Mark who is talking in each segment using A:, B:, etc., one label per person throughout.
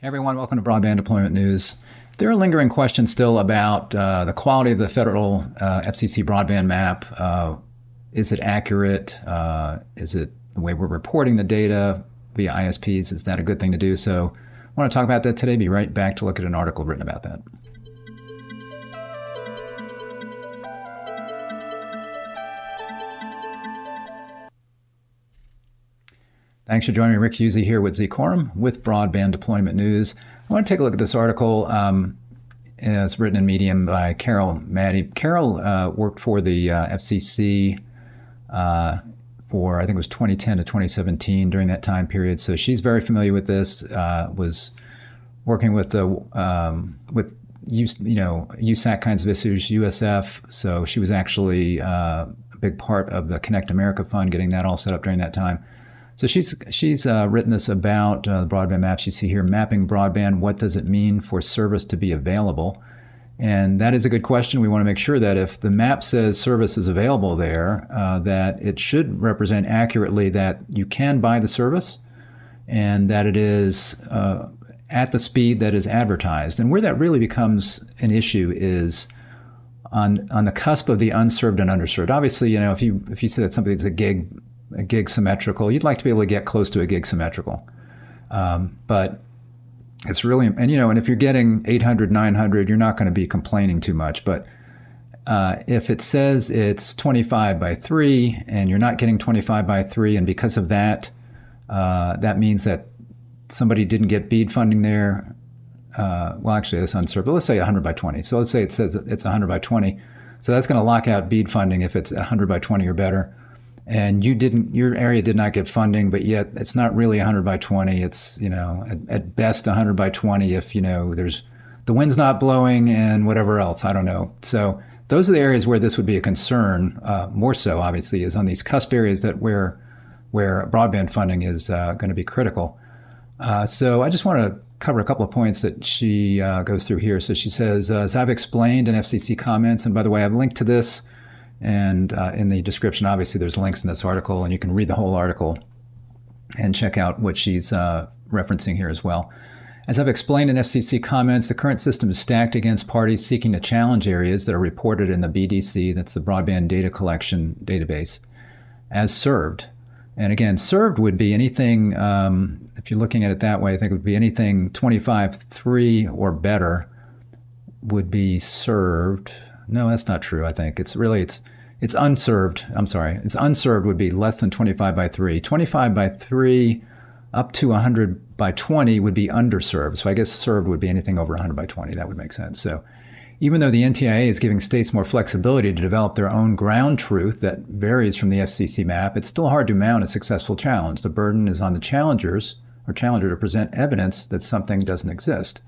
A: Hey everyone, welcome to Broadband Deployment News. There are lingering questions still about the quality of the federal FCC broadband map. Is it accurate? Is it the way we're reporting the data via ISPs? Is that a good thing to do? So I want to talk about that today. Be right back to look at an article written about that. Thanks for joining me. Rick Husey here with Zcorum with Broadband Deployment News. I want to take a look at this article. It's written in Medium by Carol Mattey. Carol worked for the FCC for, I think it was 2010 to 2017 during that time period. So she's very familiar with this, was working with the USAC kinds of issues, USF. So she was actually a big part of the Connect America Fund, getting that all set up during that time. So she's written this about the broadband maps you see here, mapping broadband. What does it mean for service to be available? And that is a good question. We want to make sure that if the map says service is available there, that it should represent accurately that you can buy the service and that it is at the speed that is advertised. And where that really becomes an issue is on the cusp of the unserved and underserved. Obviously, if you say that something's a gig symmetrical, you'd like to be able to get close to a gig symmetrical. But it's really, and if you're getting 800, 900, you're not going to be complaining too much. But if it says it's 25 by 3 and you're not getting 25 by 3, and because of that, that means that somebody didn't get BEAD funding there. Well, actually, that's unserved, but let's say 100 by 20. So let's say it says it's 100 by 20. So that's going to lock out BEAD funding if it's 100 by 20 or better. And your area did not get funding, but yet it's not really 100 by 20. It's, at best 100 by 20 if, there's the wind's not blowing and whatever else, I don't know. So those are the areas where this would be a concern, more so obviously is on these cusp areas that where broadband funding is going to be critical. So I just want to cover a couple of points that she goes through here. So she says, as I've explained in FCC comments, and by the way, I've linked to this, and in the description, obviously, there's links in this article, and you can read the whole article and check out what she's referencing here as well. As I've explained in FCC comments, the current system is stacked against parties seeking to challenge areas that are reported in the BDC, that's the Broadband Data Collection database, as served. And again, served would be anything, if you're looking at it that way, I think it would be anything 25.3 or better would be served. No, that's not true. I think it's unserved. I'm sorry. It's unserved would be less than 25 by 3. 25 by 3 up to 100 by 20 would be underserved. So I guess served would be anything over 100 by 20. That would make sense. So even though the NTIA is giving states more flexibility to develop their own ground truth that varies from the FCC map, it's still hard to mount a successful challenge. The burden is on the challenger to present evidence that something doesn't exist.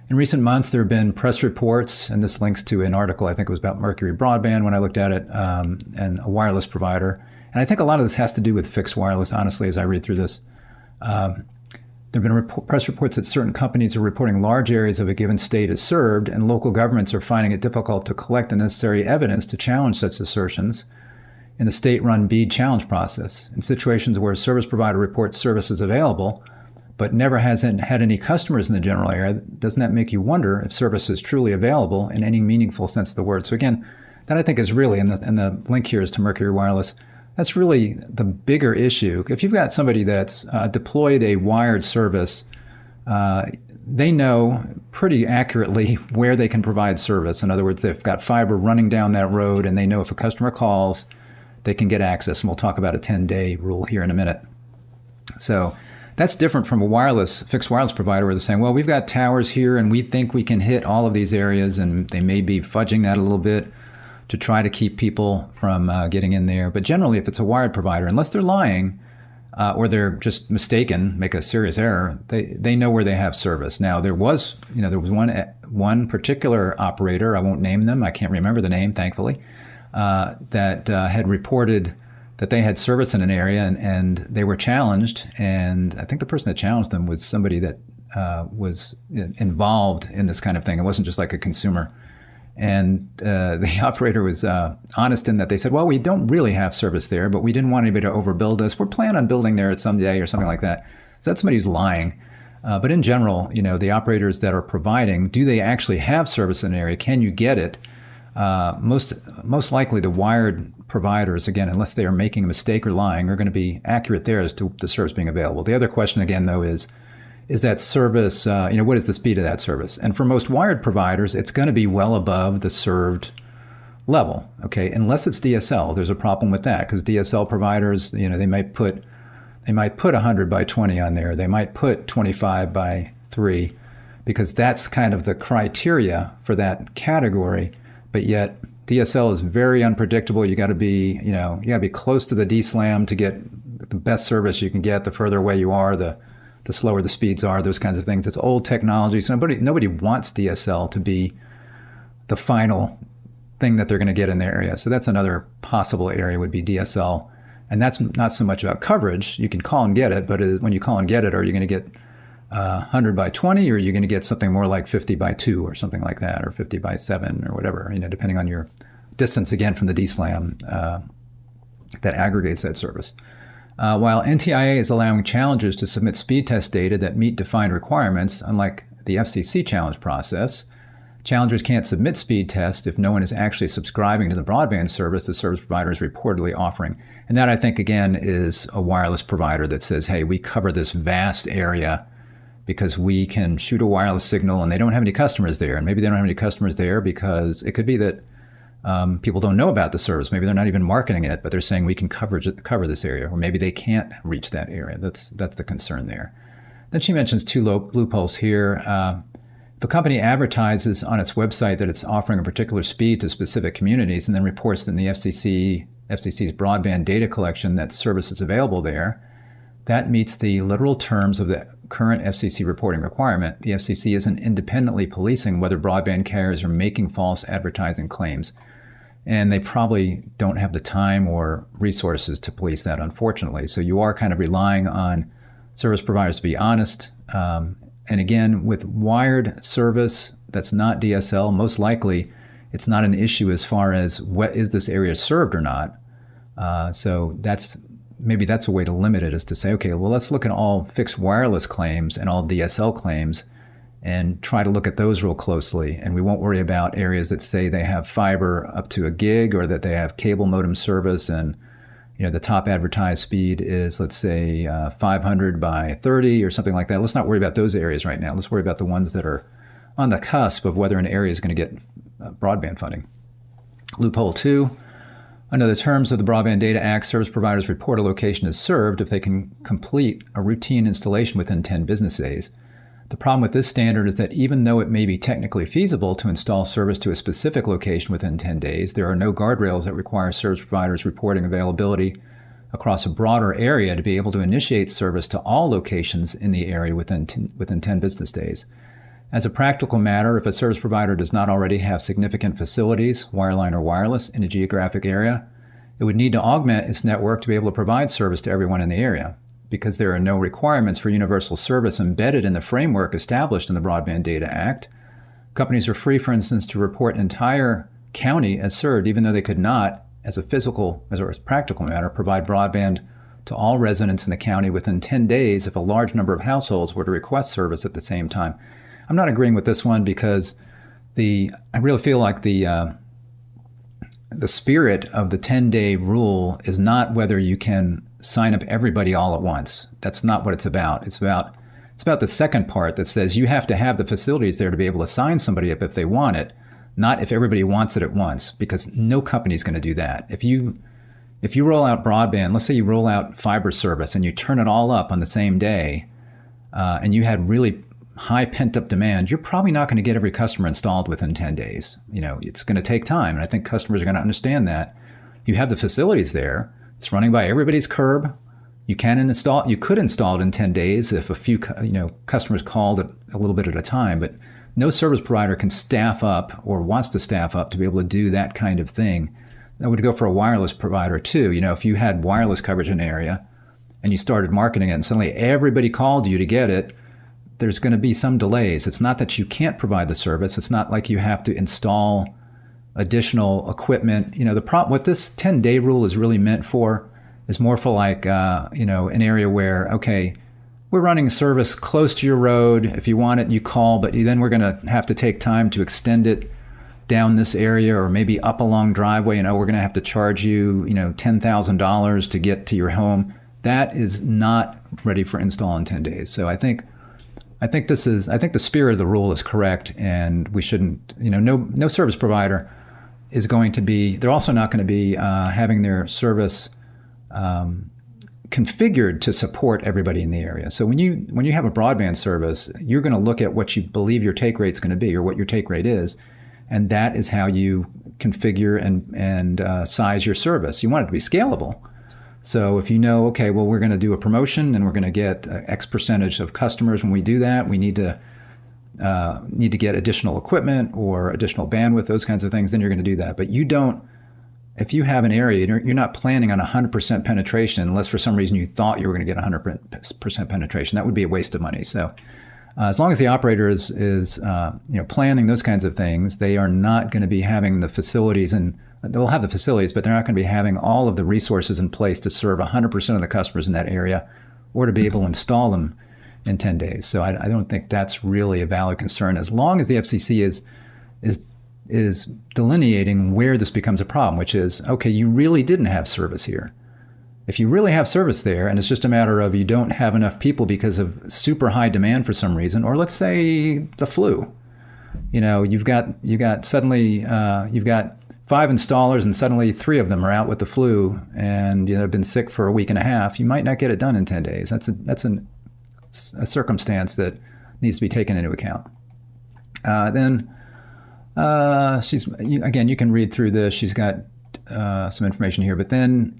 A: In recent months, there have been press reports, and this links to an article, I think it was about Mercury Broadband when I looked at it, and a wireless provider. And I think a lot of this has to do with fixed wireless, honestly, as I read through this. There have been press reports that certain companies are reporting large areas of a given state as served, and local governments are finding it difficult to collect the necessary evidence to challenge such assertions in the state-run BEAD challenge process. In situations where a service provider reports services available, but never hasn't had any customers in the general area, doesn't that make you wonder if service is truly available in any meaningful sense of the word? So again, that I think is really, and the link here is to Mercury Wireless, that's really the bigger issue. If you've got somebody that's deployed a wired service, they know pretty accurately where they can provide service. In other words, they've got fiber running down that road, and they know if a customer calls, they can get access. And we'll talk about a 10-day rule here in a minute. So that's different from a fixed wireless provider where they're saying, well, we've got towers here and we think we can hit all of these areas, and they may be fudging that a little bit to try to keep people from getting in there. But generally, if it's a wired provider, unless they're lying or they're just mistaken, make a serious error, they know where they have service. Now, there was one particular operator, I won't name them, I can't remember the name, thankfully, that had reported that they had service in an area and they were challenged. And I think the person that challenged them was somebody that was involved in this kind of thing. It wasn't just like a consumer. And the operator was honest in that they said, well, we don't really have service there, but we didn't want anybody to overbuild us. We're planning on building there at some day or something like that. So that's somebody who's lying. But in general, the operators that are providing, do they actually have service in an area? Can you get it? Most likely the wired providers, again, unless they are making a mistake or lying, are going to be accurate there as to the service being available. The other question, again, though, is that service, what is the speed of that service? And for most wired providers, it's going to be well above the served level, okay? Unless it's DSL, there's a problem with that, because DSL providers, they might put 100 by 20 on there. They might put 25 by 3, because that's kind of the criteria for that category. But yet DSL is very unpredictable. You got to be close to the DSLAM to get the best service you can get. The further away you are, the slower the speeds are, those kinds of things. It's old technology. So nobody wants DSL to be the final thing that they're going to get in their area. So that's another possible area, would be DSL. And that's not so much about coverage. You can call and get it, but when you call and get it, are you going to get 100 by 20, or are you going to get something more like 50 by 2 or something like that, or 50 by 7 or whatever, depending on your distance, again, from the DSLAM that aggregates that service. While NTIA is allowing challengers to submit speed test data that meet defined requirements, unlike the FCC challenge process, challengers can't submit speed tests if no one is actually subscribing to the broadband service the service provider is reportedly offering. And that, I think, again, is a wireless provider that says, hey, we cover this vast area because we can shoot a wireless signal, and they don't have any customers there. And maybe they don't have any customers there because it could be that people don't know about the service. Maybe they're not even marketing it, but they're saying we can cover this area. Or maybe they can't reach that area. That's the concern there. Then she mentions 2 loopholes here. If a company advertises on its website that it's offering a particular speed to specific communities and then reports in the FCC's broadband data collection that service is available there, that meets the literal terms of the current FCC reporting requirement. The FCC isn't independently policing whether broadband carriers are making false advertising claims. And they probably don't have the time or resources to police that, unfortunately. So you are kind of relying on service providers to be honest. And again, with wired service that's not DSL, most likely it's not an issue as far as what is this area served or not. So maybe that's a way to limit it, is to say, okay, well, let's look at all fixed wireless claims and all DSL claims and try to look at those real closely. And we won't worry about areas that say they have fiber up to a gig, or that they have cable modem service and the top advertised speed is, let's say, 500 by 30 or something like that. Let's not worry about those areas right now. Let's worry about the ones that are on the cusp of whether an area is going to get broadband funding. Loophole 2. Under the terms of the Broadband Data Act, service providers report a location is served if they can complete a routine installation within 10 business days. The problem with this standard is that even though it may be technically feasible to install service to a specific location within 10 days, there are no guardrails that require service providers reporting availability across a broader area to be able to initiate service to all locations in the area within 10 business days. As a practical matter, if a service provider does not already have significant facilities, wireline or wireless, in a geographic area, it would need to augment its network to be able to provide service to everyone in the area. Because there are no requirements for universal service embedded in the framework established in the Broadband Data Act, companies are free, for instance, to report an entire county as served, even though they could not, as a practical matter, provide broadband to all residents in the county within 10 days if a large number of households were to request service at the same time. I'm not agreeing with this one because I really feel like the spirit of the 10-day rule is not whether you can sign up everybody all at once. That's not what it's about. It's about the second part that says you have to have the facilities there to be able to sign somebody up if they want it, not if everybody wants it at once, because no company is going to do that. If you roll out broadband, let's say you roll out fiber service and you turn it all up on the same day, and you had really high pent-up demand, you're probably not going to get every customer installed within 10 days. It's going to take time, and I think customers are going to understand that. You have the facilities there. It's running by everybody's curb. You could install it in 10 days if a few customers called it a little bit at a time, but no service provider can staff up or wants to staff up to be able to do that kind of thing. That would go for a wireless provider too. If you had wireless coverage in an area and you started marketing it and suddenly everybody called you to get it, there's going to be some delays. It's not that you can't provide the service. It's not like you have to install additional equipment. What this 10-day rule is really meant for is more for like, an area where, okay, we're running service close to your road. If you want it, you call, but then we're going to have to take time to extend it down this area or maybe up a long driveway. We're going to have to charge you, $10,000 to get to your home. That is not ready for install in 10 days. So I think the spirit of the rule is correct, and we shouldn't, no service provider is going to be, they're also not going to be having their service configured to support everybody in the area. So when you have a broadband service, you're going to look at what you believe your take rate is going to be or what your take rate is, and that is how you configure and size your service. You want it to be scalable. So if okay, well, we're going to do a promotion and we're going to get X percentage of customers. When we do that, we need to get additional equipment or additional bandwidth, those kinds of things, then you're going to do that. But if you have an area, you're not planning on 100% penetration unless for some reason you thought you were going to get 100% penetration. That would be a waste of money. So as long as the operator is planning those kinds of things, they are not going to be having the facilities, and they'll have the facilities, but they're not going to be having all of the resources in place to serve 100% of the customers in that area or to be able to install them in 10 days. So I don't think that's really a valid concern, as long as the FCC is delineating where this becomes a problem, which is, okay, you really didn't have service here. If you really have service there, and it's just a matter of you don't have enough people because of super high demand for some reason, or let's say the flu, you've got 5 installers and suddenly 3 of them are out with the flu and have been sick for a week and a half, you might not get it done in 10 days. That's a circumstance that needs to be taken into account. You can read through this. She's got some information here, but then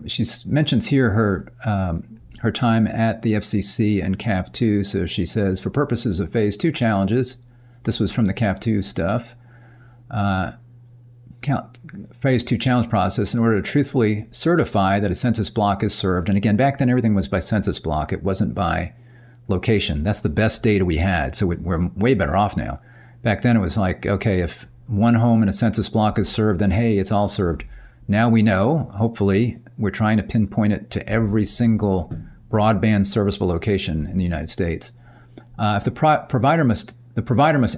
A: she mentions here her time at the FCC and CAF2. So she says, for purposes of phase 2 challenges, this was from the CAF2 stuff, phase 2 challenge process, in order to truthfully certify that a census block is served. And again, back then everything was by census block. It wasn't by location. That's the best data we had. So we're way better off now. Back then it was like, okay, if one home in a census block is served, then hey, it's all served. Now we know, hopefully, we're trying to pinpoint it to every single broadband serviceable location in the United States. If the provider must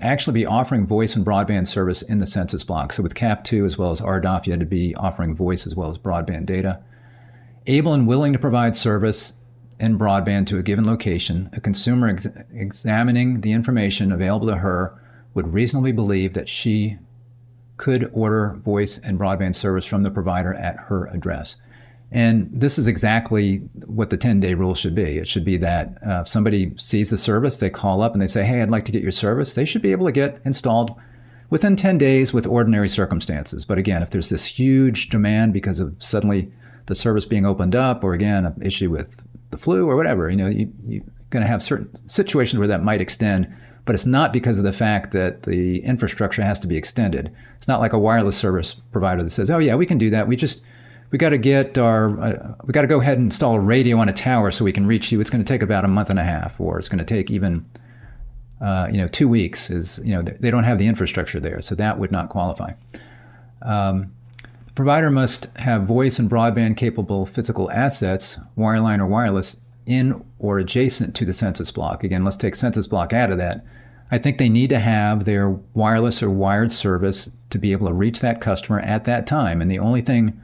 A: actually be offering voice and broadband service in the census block. So with CAF2 as well as RDOF, you had to be offering voice as well as broadband data. Able and willing to provide service and broadband to a given location, a consumer examining the information available to her would reasonably believe that she could order voice and broadband service from the provider at her address. And this is exactly what the 10-day rule should be. It should be that if somebody sees the service, they call up and they say, hey, I'd like to get your service. They should be able to get installed within 10 days with ordinary circumstances. But again, if there's this huge demand because of suddenly the service being opened up, or again, an issue with the flu or whatever, you're going to have certain situations where that might extend. But it's not because of the fact that the infrastructure has to be extended. It's not like a wireless service provider that says, oh yeah, we can do that. We got to go ahead and install a radio on a tower so we can reach you. It's going to take about a month and a half, or it's going to take even 2 weeks. They don't have the infrastructure there, so that would not qualify. The provider must have voice and broadband capable physical assets, wireline or wireless, in or adjacent to the census block. Again, let's take census block out of that. I think they need to have their wireless or wired service to be able to reach that customer at that time. And the only thing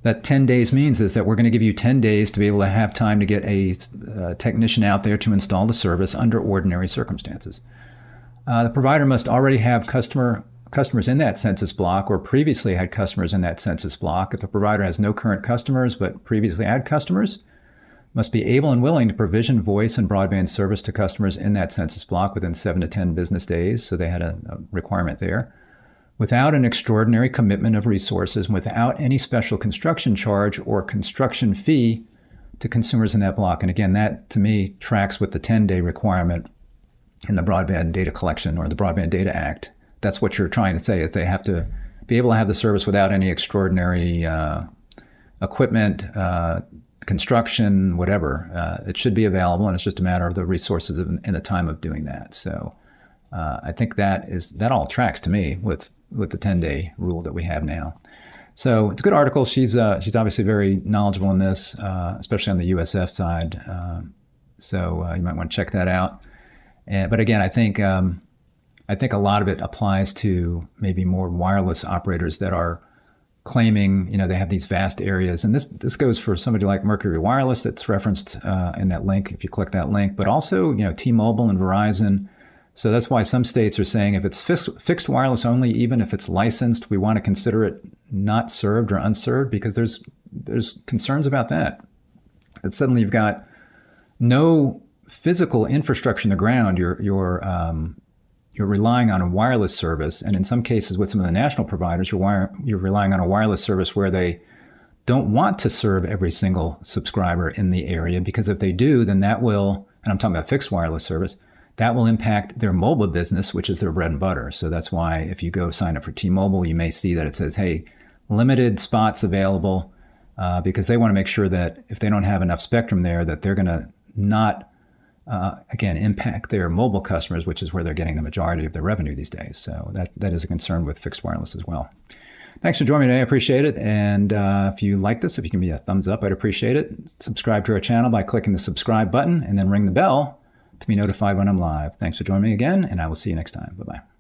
A: that 10 days means is that we're going to give you 10 days to be able to have time to get a technician out there to install the service under ordinary circumstances. The provider must already have customers in that census block, or previously had customers in that census block. If the provider has no current customers but previously had customers, must be able and willing to provision voice and broadband service to customers in that census block within 7 to 10 business days. So they had a requirement there. Without an extraordinary commitment of resources, without any special construction charge or construction fee to consumers in that block. And again, that to me tracks with the 10-day requirement in the Broadband Data Collection or the Broadband Data Act. That's what you're trying to say, is they have to be able to have the service without any extraordinary equipment, construction, whatever. It should be available, and it's just a matter of the resources and the time of doing that. So I think that all tracks to me with the 10-day rule that we have now. So it's a good article. She's obviously very knowledgeable in this, especially on the USF side. So you might want to check that out. But again, I think a lot of it applies to maybe more wireless operators that are claiming, they have these vast areas. And this goes for somebody like Mercury Wireless that's referenced in that link, if you click that link, but also, T-Mobile and Verizon. So that's why some states are saying if it's fixed wireless only, even if it's licensed, we want to consider it not served or unserved, because there's concerns about that. That suddenly you've got no physical infrastructure in the ground. You're relying on a wireless service, and in some cases with some of the national providers, you're relying on a wireless service where they don't want to serve every single subscriber in the area, because if they do, then that will, and I'm talking about fixed wireless service, that will impact their mobile business, which is their bread and butter. So that's why if you go sign up for T-Mobile, you may see that it says, hey, limited spots available, because they want to make sure that if they don't have enough spectrum there, that they're going to not again, impact their mobile customers, which is where they're getting the majority of their revenue these days. So that is a concern with fixed wireless as well. Thanks for joining me today. I appreciate it. And if you like this, if you can give me a thumbs up, I'd appreciate it. Subscribe to our channel by clicking the subscribe button and then ring the bell to be notified when I'm live. Thanks for joining me again, and I will see you next time. Bye-bye.